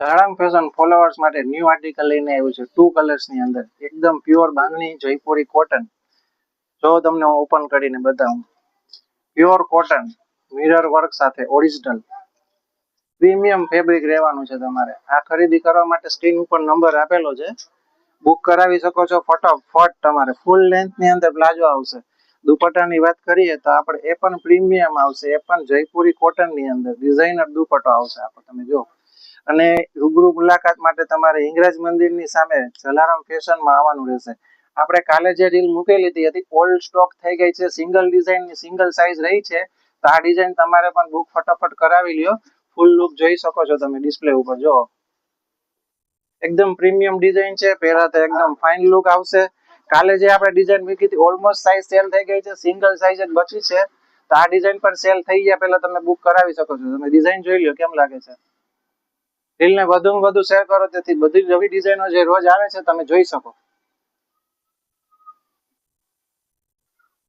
ઝારામ fashion followers માટે new article લઈને આવ્યું છે 2 કલર્સ ની અંદર, એકદમ પ્યોર બાંધણી જયપુરી કોટન. જો તમને હું ઓપન કરીને બતાવું, પ્યોર કોટન મિરર વર્ક સાથે ઓરિજિનલ પ્રીમિયમ ફેબ્રિક રહેવાનું છે. તમારે આ ખરીદી કરવા માટે સ્ક્રીન ઉપર નંબર આપેલો છે, બુક કરાવી શકો છો ફટાફટ. તમારે ફૂલ લેન્થ ની અંદર પ્લાઝો આવશે. દુપટ્ટાની વાત કરીએ તો આપણે એ પણ પ્રીમિયમ આવશે, એ પણ જયપુરી કોટન ની અંદર ડિઝાઇનર દુપટ્ટો આવશે. આપણે તમે જો, અને રૂબરૂ મુલાકાત માટે તમારે હિંગરાજ મંદિરની સામે જલારામ ફેશનમાં આવવાનું રહેશે. આપણે કાલે જે રીલ મૂકેલી હતી ઓલ્ડ સ્ટોક થઈ ગઈ છે, સિંગલ ડિઝાઇન ની સિંગલ સાઇઝ રહી છે, તો આ ડિઝાઇન તમારે પણ બુક ફટાફટ કરાવી લ્યો. ફૂલ લુક જોઈ શકો છો તમે ડિસ્પ્લે ઉપર. જો એકદમ પ્રીમિયમ ડિઝાઇન છે, પહેરાતા એકદમ ફાઇન લુક આવશે. કાલે જે આપણે ડિઝાઇન મૂકી હતી ઓલમોસ્ટ સાઇઝ સેલ થઈ ગઈ છે, સિંગલ સાઇઝ જ બચી છે, તો આ ડિઝાઇન પર સેલ થઈ ગયા પહેલા તમે બુક કરાવી શકો છો. તમે ડિઝાઇન જોઈ લો કેમ લાગે છે. રીલને વધુમાં વધુ શેર કરો, તેથી બધી નવી ડિઝાઇનો જે રોજ આવે છે તમે જોઈ શકો.